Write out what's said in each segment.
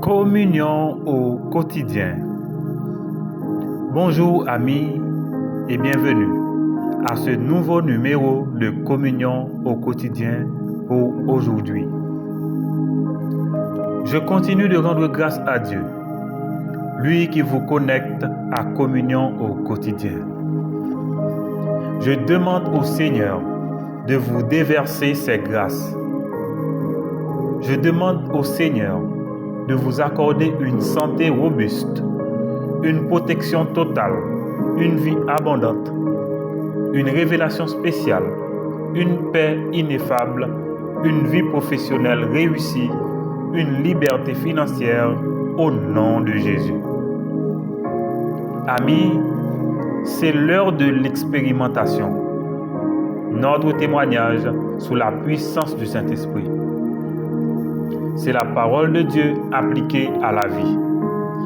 Communion au quotidien. Bonjour amis et bienvenue à ce nouveau numéro de Communion au quotidien pour aujourd'hui. Je continue de rendre grâce à Dieu, lui qui vous connecte à Communion au quotidien. Je demande au Seigneur de vous déverser ses grâces. Je demande au Seigneur de vous accorder une santé robuste, une protection totale, une vie abondante, une révélation spéciale, une paix ineffable, une vie professionnelle réussie, une liberté financière au nom de Jésus. Amis, c'est l'heure de l'expérimentation. Notre témoignage sous la puissance du Saint-Esprit. C'est la parole de Dieu appliquée à la vie.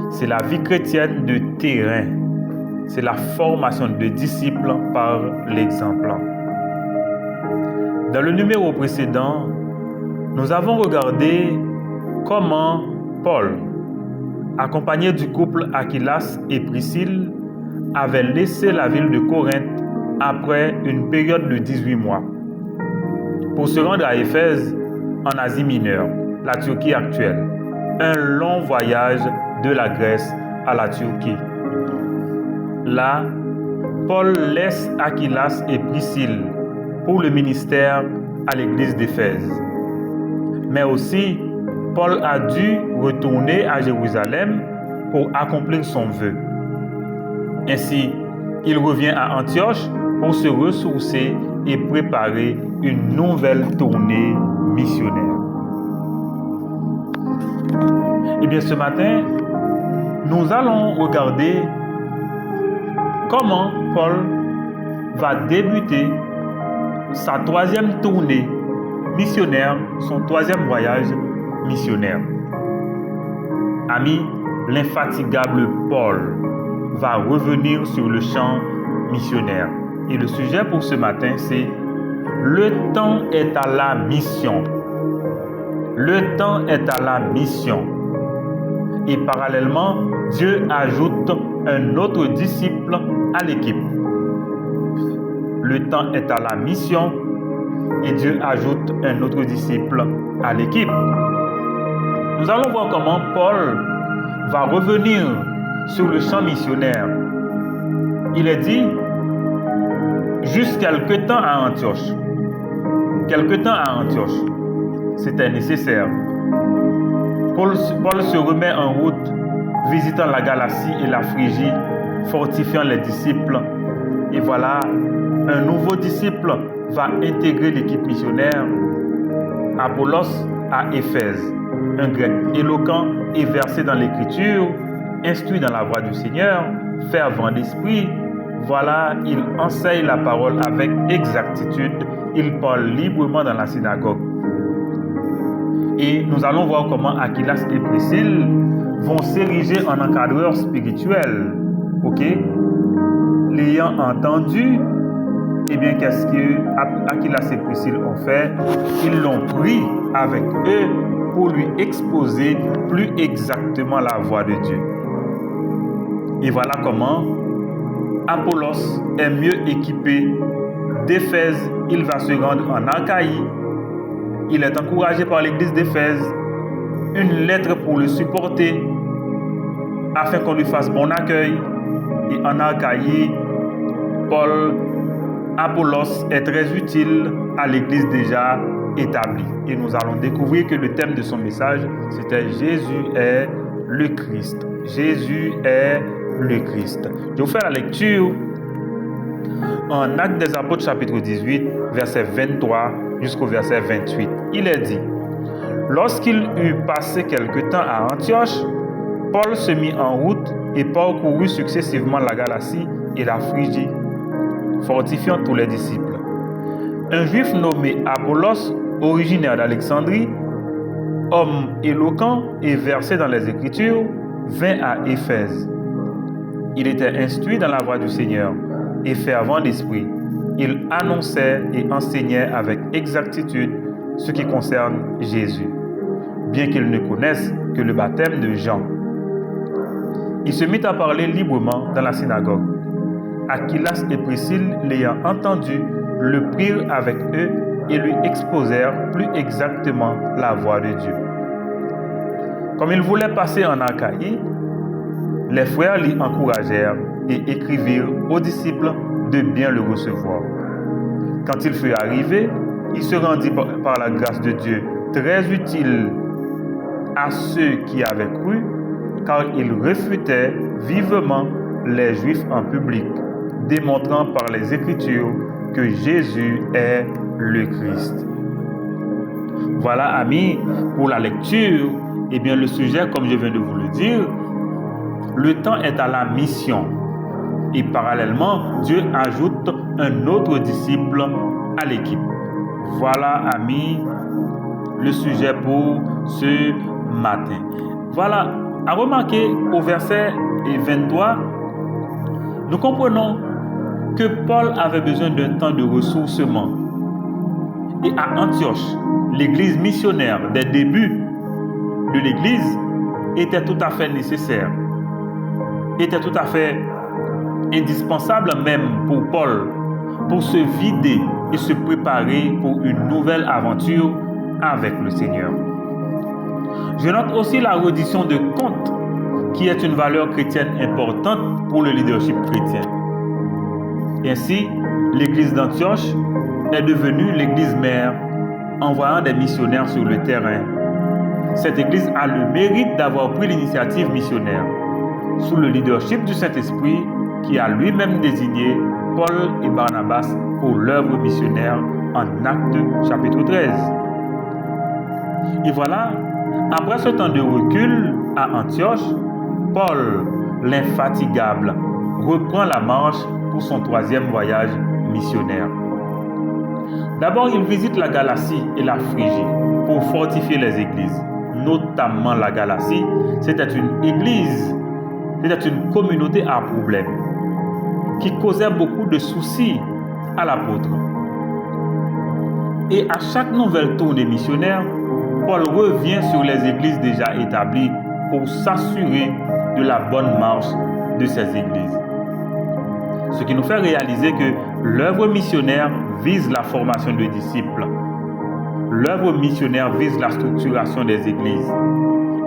C'est la vie chrétienne de terrain. C'est la formation de disciples par l'exemple. Dans le numéro précédent, nous avons regardé comment Paul, accompagné du couple Aquilas et Priscille, avait laissé la ville de Corinthe après une période de 18 mois pour se rendre à Éphèse en Asie mineure, la Turquie actuelle. Un long voyage de la Grèce à la Turquie. Là, Paul laisse Aquilas et Priscille pour le ministère à l'église d'Éphèse. Mais aussi, Paul a dû retourner à Jérusalem pour accomplir son vœu. Ainsi, il revient à Antioche pour se ressourcer et préparer une nouvelle tournée missionnaire. Eh bien, ce matin, nous allons regarder comment Paul va débuter sa troisième tournée missionnaire, son troisième voyage missionnaire. Amis, l'infatigable Paul va revenir sur le champ missionnaire. Et le sujet pour ce matin, c'est « Le temps est à la mission ». Le temps est à la mission. Et parallèlement, Dieu ajoute un autre disciple à l'équipe. Le temps est à la mission et Dieu ajoute un autre disciple à l'équipe. Nous allons voir comment Paul va revenir sur le champ missionnaire. Il est dit, juste quelque temps à Antioche. Quelque temps à Antioche. C'était nécessaire. Paul se remet en route, visitant la Galatie et la Phrygie, fortifiant les disciples. Et voilà, un nouveau disciple va intégrer l'équipe missionnaire, Apollos à Éphèse, un grec éloquent et versé dans l'écriture, instruit dans la voie du Seigneur, fervent d'esprit. Voilà, il enseigne la parole avec exactitude, il parle librement dans la synagogue. Et nous allons voir comment Aquilas et Priscille vont s'ériger en encadreurs spirituels. Ok? L'ayant entendu, eh bien, qu'est-ce que Aquilas et Priscille ont fait? Ils l'ont pris avec eux pour lui exposer plus exactement la voie de Dieu. Et voilà comment Apollos est mieux équipé. D'Éphèse, il va se rendre en Achaïe. Il est encouragé par l'église d'Éphèse, une lettre pour le supporter, afin qu'on lui fasse bon accueil. Et en Achaïe, Apollos est très utile à l'église déjà établie. Et nous allons découvrir que le thème de son message, c'était Jésus est le Christ. Jésus est le Christ. Je vais vous faire la lecture en Actes des Apôtres chapitre 18, verset 23 jusqu'au verset 28. Il est dit, lorsqu'il eut passé quelque temps à Antioche, Paul se mit en route et parcourut successivement la Galatie et la Phrygie, fortifiant tous les disciples. Un juif nommé Apollos, originaire d'Alexandrie, homme éloquent et versé dans les Écritures, vint à Éphèse. Il était instruit dans la voie du Seigneur et fervent d'esprit. Il annonçait et enseignait avec exactitude ce qui concerne Jésus. bien qu'ils ne connaissent que le baptême de Jean. Il se mit à parler librement dans la synagogue. Aquilas et Priscille, l'ayant entendu, le prirent avec eux et lui exposèrent plus exactement la voie de Dieu. Comme il voulait passer en Achaïe, les frères l'y encouragèrent et écrivirent aux disciples de bien le recevoir. Quand il fut arrivé, il se rendit par la grâce de Dieu très utile à ceux qui avaient cru, car il réfutait vivement les Juifs en public, démontrant par les Écritures que Jésus est le Christ. Voilà, amis, pour la lecture, eh bien le sujet, comme je viens de vous le dire, le temps est à la mission. Et parallèlement, Dieu ajoute un autre disciple à l'équipe. Voilà, amis, le sujet pour ce matin. Voilà, à remarquer au verset 23, nous comprenons que Paul avait besoin d'un temps de ressourcement. Et à Antioche, l'église missionnaire des débuts de l'église était tout à fait nécessaire, était tout à fait indispensable même pour Paul, pour se vider et se préparer pour une nouvelle aventure avec le Seigneur. Je note aussi la reddition de comptes, qui est une valeur chrétienne importante pour le leadership chrétien. Ainsi, l'église d'Antioche est devenue l'église mère, envoyant des missionnaires sur le terrain. Cette église a le mérite d'avoir pris l'initiative missionnaire, sous le leadership du Saint-Esprit, qui a lui-même désigné Paul et Barnabas pour l'œuvre missionnaire en Actes chapitre 13. Et voilà, après ce temps de recul à Antioche, Paul, l'infatigable, reprend la marche pour son troisième voyage missionnaire. D'abord, il visite la Galatie et la Phrygie pour fortifier les églises, notamment la Galatie. C'était une église, c'était une communauté à problème qui causait beaucoup de soucis à l'apôtre. Et à chaque nouvelle tournée missionnaire, Paul revient sur les églises déjà établies pour s'assurer de la bonne marche de ces églises. Ce qui nous fait réaliser que l'œuvre missionnaire vise la formation de disciples. L'œuvre missionnaire vise la structuration des églises.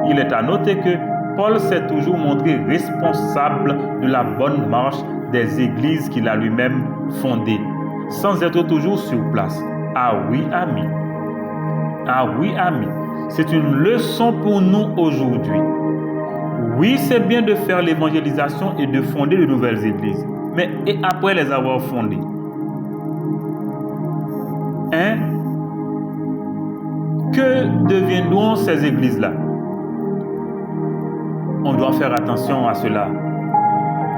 Il est à noter que Paul s'est toujours montré responsable de la bonne marche des églises qu'il a lui-même fondées, sans être toujours sur place. Ah oui, amis. Ah oui, amis. C'est une leçon pour nous aujourd'hui. Oui, c'est bien de faire l'évangélisation et de fonder de nouvelles églises. Mais et après les avoir fondées? Que deviendront ces églises-là? On doit faire attention à cela.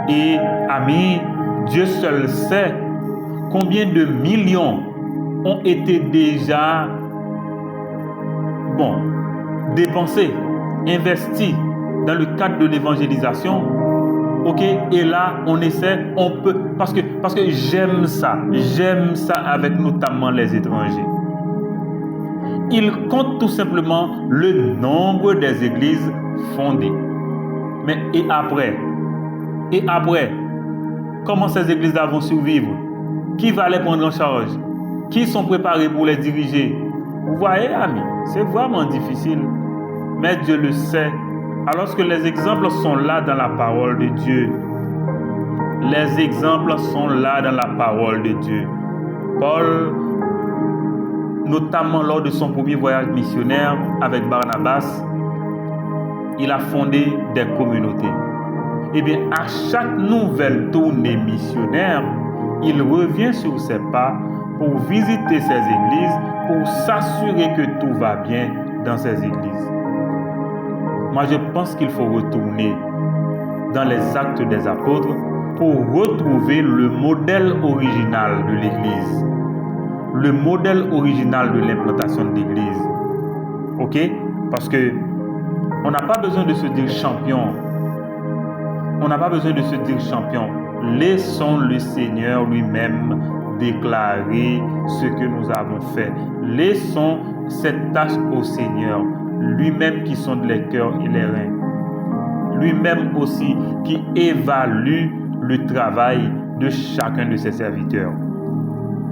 Et amis, Dieu seul sait combien de millions ont été déjà dépensés, investis dans le cadre de l'évangélisation. Ok, et là on essaie, on peut, parce que j'aime ça avec notamment les étrangers. Il compte tout simplement le nombre des églises fondées. Mais et après, comment ces églises-là vont survivre? Qui va les prendre en charge? Qui sont préparés pour les diriger? Vous voyez, amis, c'est vraiment difficile, mais Dieu le sait. Alors que les exemples sont là dans la parole de Dieu. Les exemples sont là dans la parole de Dieu. Paul, notamment lors de son premier voyage missionnaire avec Barnabas, il a fondé des communautés. Et bien, à chaque nouvelle tournée missionnaire, il revient sur ses pas pour visiter ces églises, pour s'assurer que tout va bien dans ces églises. Moi, je pense qu'il faut retourner dans les Actes des Apôtres pour retrouver le modèle original de l'Église, le modèle original de l'implantation de l'Église. Ok? Parce que on n'a pas besoin de se dire champion. On n'a pas besoin de se dire champion. Laissons le Seigneur lui-même déclarer ce que nous avons fait. Laissons cette tâche au Seigneur. lui-même qui sonde les cœurs et les reins, lui-même aussi qui évalue le travail de chacun de ses serviteurs.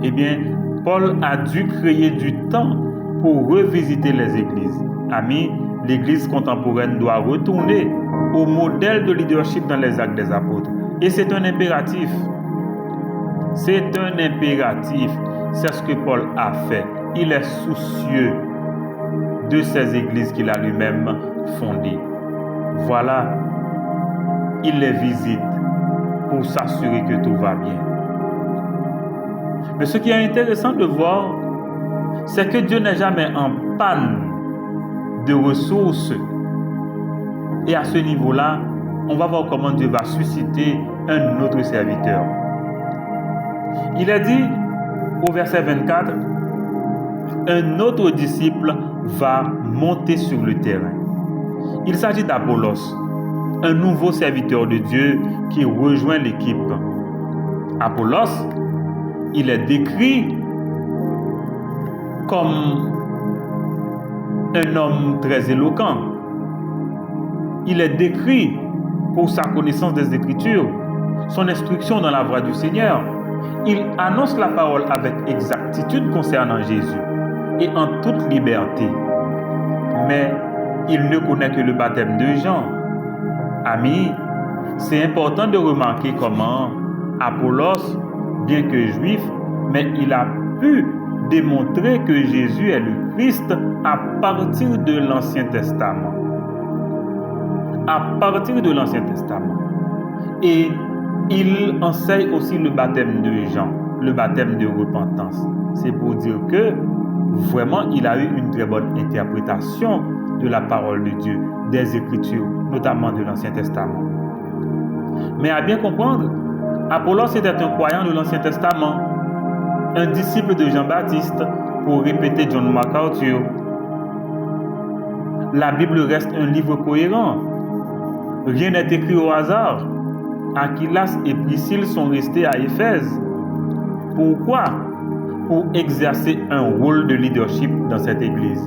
Eh bien, Paul a dû créer du temps pour revisiter les églises. Amis, l'église contemporaine doit retourner au modèle de leadership dans les actes des apôtres. Et c'est un impératif. C'est un impératif. C'est ce que Paul a fait. Il est soucieux de ces églises qu'il a lui-même fondées. Voilà, il les visite pour s'assurer que tout va bien. Mais ce qui est intéressant de voir, c'est que Dieu n'est jamais en panne de ressources. Et à ce niveau-là, on va voir comment Dieu va susciter un autre serviteur. Il a dit au verset 24, un autre disciple va monter sur le terrain. Il s'agit d'Apollos, un nouveau serviteur de Dieu qui rejoint l'équipe. Apollos, il est décrit comme un homme très éloquent. Il est décrit pour sa connaissance des Écritures, son instruction dans la voie du Seigneur. Il annonce la parole avec exactitude concernant Jésus et en toute liberté. Mais il ne connaît que le baptême de Jean. Amis, c'est important de remarquer comment Apollos, bien que juif, mais il a pu démontrer que Jésus est le Christ à partir de l'Ancien Testament. À partir de l'Ancien Testament. Et il enseigne aussi le baptême de Jean, le baptême de repentance. C'est pour dire que vraiment il a eu une très bonne interprétation de la parole de Dieu, des Écritures, notamment de l'Ancien Testament. Mais à bien comprendre, Apollos était un croyant de l'Ancien Testament, un disciple de Jean-Baptiste, pour répéter John MacArthur. La Bible reste un livre cohérent. Rien n'est écrit au hasard. Aquilas et Priscille sont restés à Éphèse. Pourquoi? Pour exercer un rôle de leadership dans cette église.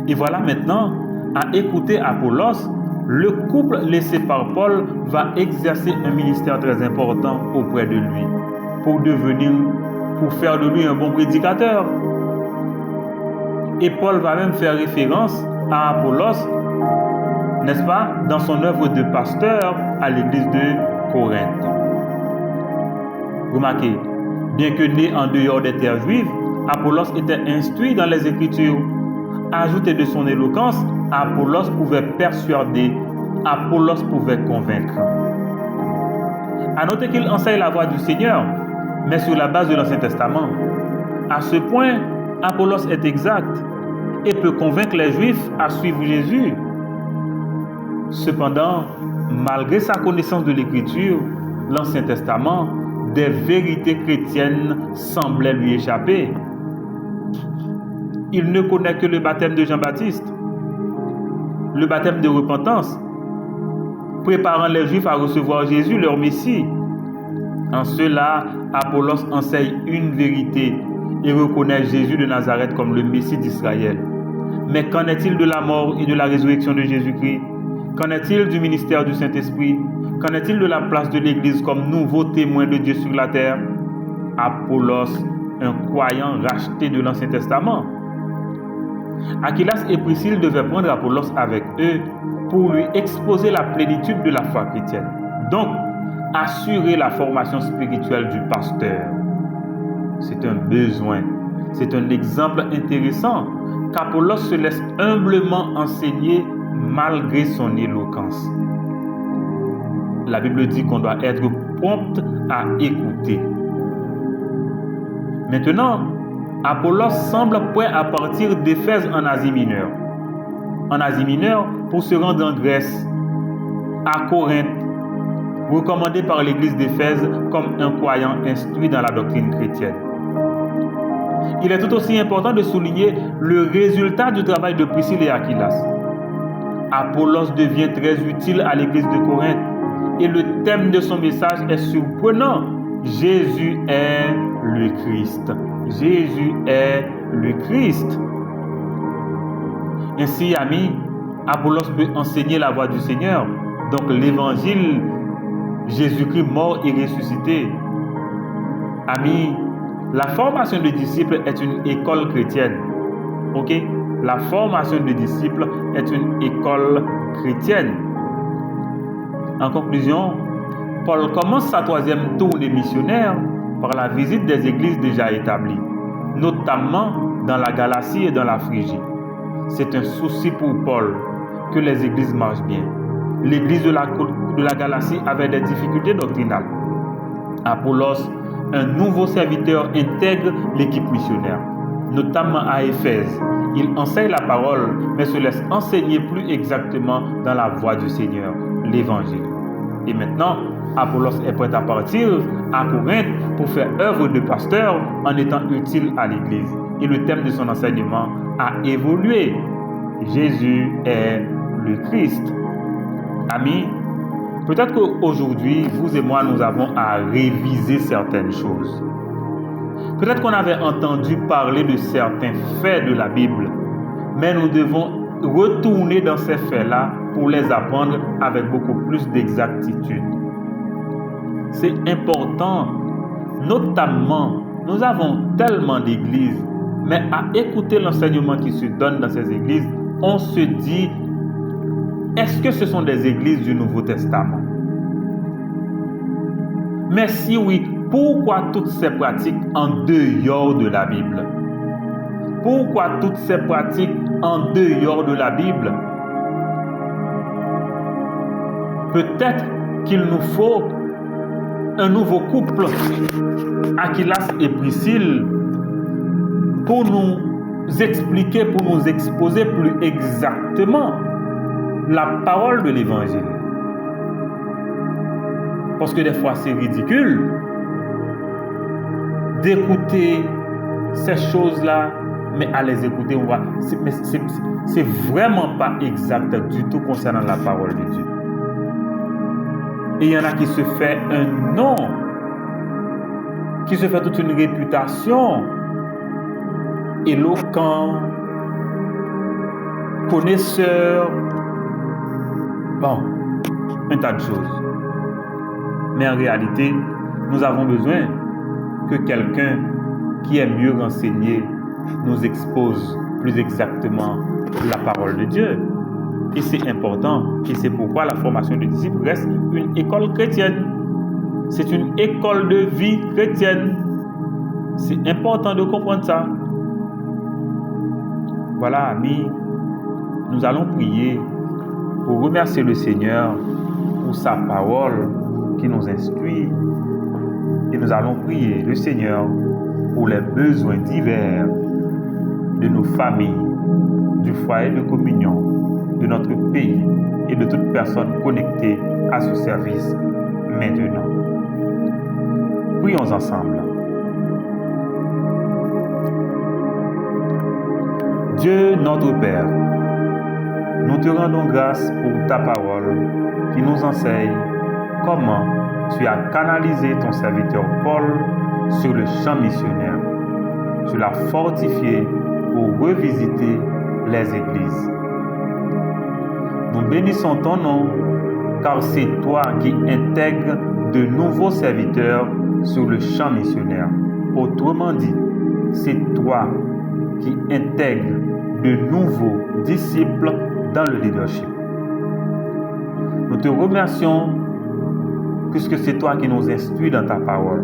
Et voilà maintenant, à écouter Apollos, le couple laissé par Paul va exercer un ministère très important auprès de lui, pour faire de lui un bon prédicateur. Et Paul va même faire référence à Apollos, n'est-ce pas, dans son œuvre de pasteur à l'église de Corinthe. Remarquez, bien que né en dehors des terres juives, Apollos était instruit dans les Écritures. Ajouté de son éloquence, Apollos pouvait persuader, Apollos pouvait convaincre. À noter qu'il enseigne la voie du Seigneur, mais sur la base de l'Ancien Testament. À ce point, Apollos est exact et peut convaincre les Juifs à suivre Jésus. Cependant, malgré sa connaissance de l'Écriture, l'Ancien Testament, des vérités chrétiennes semblaient lui échapper. Il ne connaît que le baptême de Jean-Baptiste, le baptême de repentance, préparant les Juifs à recevoir Jésus, leur Messie. En cela, Apollos enseigne une vérité et reconnaît Jésus de Nazareth comme le Messie d'Israël. Mais qu'en est-il de la mort et de la résurrection de Jésus-Christ? Qu'en est-il du ministère du Saint-Esprit? Qu'en est-il de la place de l'Église comme nouveau témoin de Dieu sur la terre? Apollos, un croyant racheté de l'Ancien Testament. Aquilas et Priscille devaient prendre Apollos avec eux pour lui exposer la plénitude de la foi chrétienne. Donc, assurer la formation spirituelle du pasteur. C'est un besoin. C'est un exemple intéressant qu'Apollos se laisse humblement enseigner malgré son éloquence. La Bible dit qu'on doit être prompt à écouter. Maintenant, Apollos semble prêt à partir d'Éphèse en Asie mineure. En Asie mineure pour se rendre en Grèce, à Corinthe, recommandé par l'église d'Éphèse comme un croyant instruit dans la doctrine chrétienne. Il est tout aussi important de souligner le résultat du travail de Priscille et Aquilas. Apollos devient très utile à l'église de Corinthe et le thème de son message est surprenant. Jésus est le Christ. Jésus est le Christ. Ainsi, amis, Apollos peut enseigner la voie du Seigneur. Donc l'évangile, Jésus-Christ mort et ressuscité. Amis, la formation de disciples est une école chrétienne. Ok? La formation de disciples est une école chrétienne. En conclusion, Paul commence sa 3e tournée missionnaire par la visite des églises déjà établies, notamment dans la Galatie et dans la Phrygie. C'est un souci pour Paul que les églises marchent bien. L'église de la Galatie avait des difficultés doctrinales. Apollos, un nouveau serviteur, intègre l'équipe missionnaire, notamment à Éphèse. Il enseigne la parole, mais se laisse enseigner plus exactement dans la voie du Seigneur, l'évangile. Et maintenant, Apollos est prêt à partir à Corinthe pour faire œuvre de pasteur en étant utile à l'église. Et le thème de son enseignement a évolué. Jésus est le Christ. Amis, peut-être qu'aujourd'hui, vous et moi, nous avons à réviser certaines choses. Peut-être qu'on avait entendu parler de certains faits de la Bible, mais nous devons retourner dans ces faits-là pour les apprendre avec beaucoup plus d'exactitude. C'est important, notamment, nous avons tellement d'églises, mais à écouter l'enseignement qui se donne dans ces églises, on se dit, est-ce que ce sont des églises du Nouveau Testament? Mais si oui, pourquoi toutes ces pratiques en dehors de la Bible? Pourquoi toutes ces pratiques en dehors de la Bible? Peut-être qu'il nous faut un nouveau couple, Aquilas et Priscille, pour nous expliquer, pour nous exposer plus exactement la parole de l'évangile. Parce que des fois c'est ridicule d'écouter ces choses-là, mais à les écouter, on voit, c'est vraiment pas exact du tout concernant la parole de Dieu. Et il y en a qui se fait un nom, qui se fait toute une réputation, éloquent, connaisseur, bon, un tas de choses. Mais en réalité, nous avons besoin que quelqu'un qui est mieux renseigné nous expose plus exactement la parole de Dieu. Et c'est important, et c'est pourquoi la formation de disciples reste une école chrétienne. C'est une école de vie chrétienne. C'est important de comprendre ça. Voilà, amis, nous allons prier pour remercier le Seigneur pour sa parole qui nous instruit. Et nous allons prier le Seigneur pour les besoins divers de nos familles, du foyer de communion, de notre pays et de toute personne connectée à ce service maintenant. Prions ensemble. Dieu notre Père, nous te rendons grâce pour ta parole qui nous enseigne comment tu as canalisé ton serviteur Paul sur le champ missionnaire. Tu l'as fortifié pour revisiter les églises. Nous bénissons ton nom, car c'est toi qui intègres de nouveaux serviteurs sur le champ missionnaire. Autrement dit, c'est toi qui intègres de nouveaux disciples dans le leadership. Nous te remercions puisque c'est toi qui nous instruis dans ta parole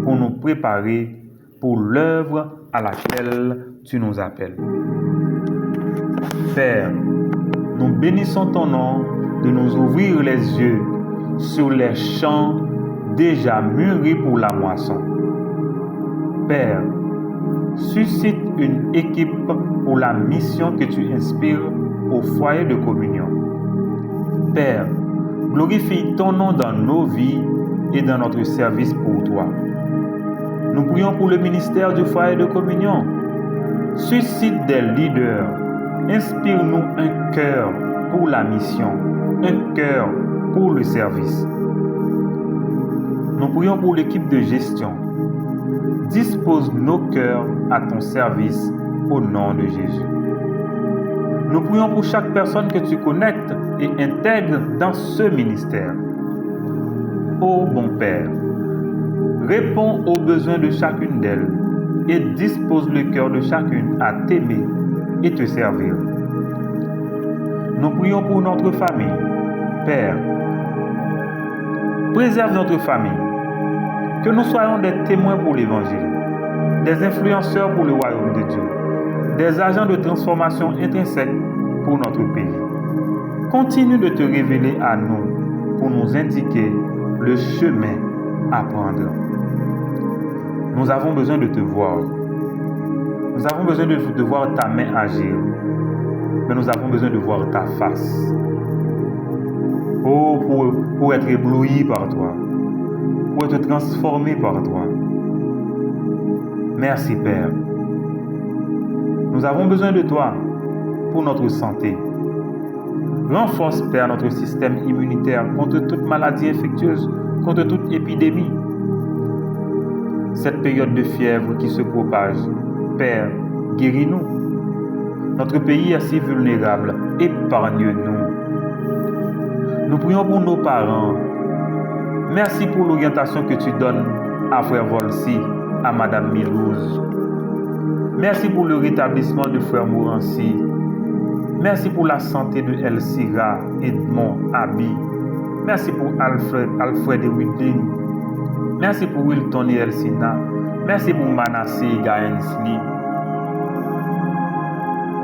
pour nous préparer pour l'œuvre à laquelle tu nous appelles. Père, nous bénissons ton nom de nous ouvrir les yeux sur les champs déjà mûris pour la moisson. Père, suscite une équipe pour la mission que tu inspires au foyer de communion. Père, glorifie ton nom dans nos vies et dans notre service pour toi. Nous prions pour le ministère du foyer de communion. Suscite des leaders. Inspire-nous un cœur pour la mission, un cœur pour le service. Nous prions pour l'équipe de gestion. Dispose nos cœurs à ton service au nom de Jésus. Nous prions pour chaque personne que tu connectes et intègres dans ce ministère. Ô bon Père, réponds aux besoins de chacune d'elles et dispose le cœur de chacune à t'aimer et te servir. Nous prions pour notre famille. Père, préserve notre famille, que nous soyons des témoins pour l'Évangile, des influenceurs pour le royaume de Dieu, des agents de transformation intrinsèque pour notre pays. Continue de te révéler à nous pour nous indiquer le chemin à prendre. Nous avons besoin de te voir. Nous avons besoin de voir ta main agir. Mais nous avons besoin de voir ta face. Oh, pour être ébloui par toi. Pour être transformé par toi. Merci Père. Nous avons besoin de toi pour notre santé. Renforce, Père, notre système immunitaire contre toute maladie infectieuse, contre toute épidémie. Cette période de fièvre qui se propage, Père, guéris-nous. Notre pays est si vulnérable, épargne-nous. Nous prions pour nos parents. Merci pour l'orientation que tu donnes à Frère Volsi, à Madame Milouz. Merci pour le rétablissement de Frère Morancy. Merci pour la santé de Elsira, Edmond, Abi. Merci pour Alfred et Widling. Merci pour Wilton et Elsina. Merci pour Manassé et Gaënsli.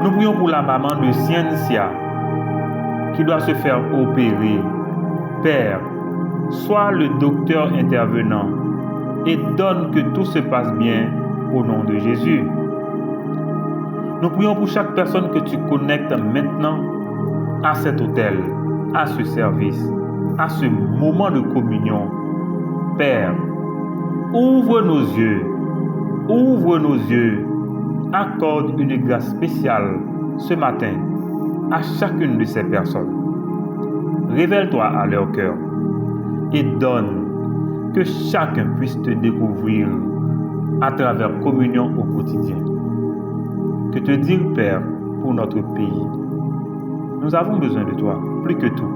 Nous prions pour la maman de Ciencia qui doit se faire opérer. Père, sois le docteur intervenant et donne que tout se passe bien au nom de Jésus. Nous prions pour chaque personne que tu connectes maintenant à cet autel, à ce service, à ce moment de communion. Père, ouvre nos yeux, accorde une grâce spéciale ce matin à chacune de ces personnes. Révèle-toi à leur cœur et donne que chacun puisse te découvrir à travers communion au quotidien. Que te dire, Père, pour notre pays? Nous avons besoin de toi, plus que tout.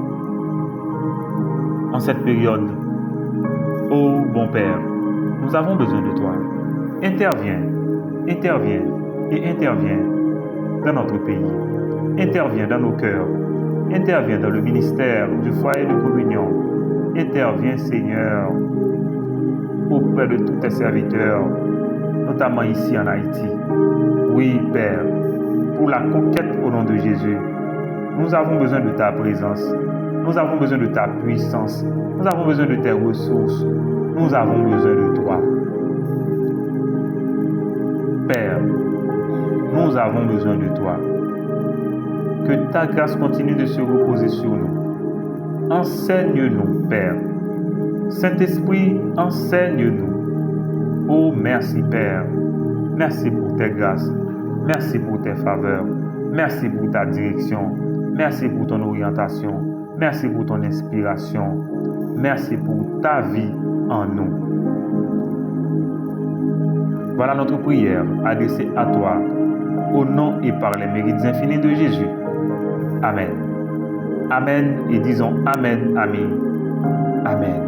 En cette période, ô bon Père, nous avons besoin de toi. Interviens et interviens dans notre pays. Interviens dans nos cœurs. Interviens dans le ministère du foyer de communion. Interviens, Seigneur, auprès de tous tes serviteurs, notamment ici en Haïti. Oui, Père, pour la conquête au nom de Jésus, nous avons besoin de ta présence. Nous avons besoin de ta puissance. Nous avons besoin de tes ressources. Nous avons besoin de toi. Père, nous avons besoin de toi. Que ta grâce continue de se reposer sur nous. Enseigne-nous, Père. Saint-Esprit, enseigne-nous. Oh, merci, Père. Merci pour tes grâces. Merci pour tes faveurs. Merci pour ta direction. Merci pour ton orientation. Merci pour ton inspiration. Merci pour ta vie en nous. Voilà notre prière adressée à toi, au nom et par les mérites infinis de Jésus. Amen. Amen et disons Amen, Amen. Amen.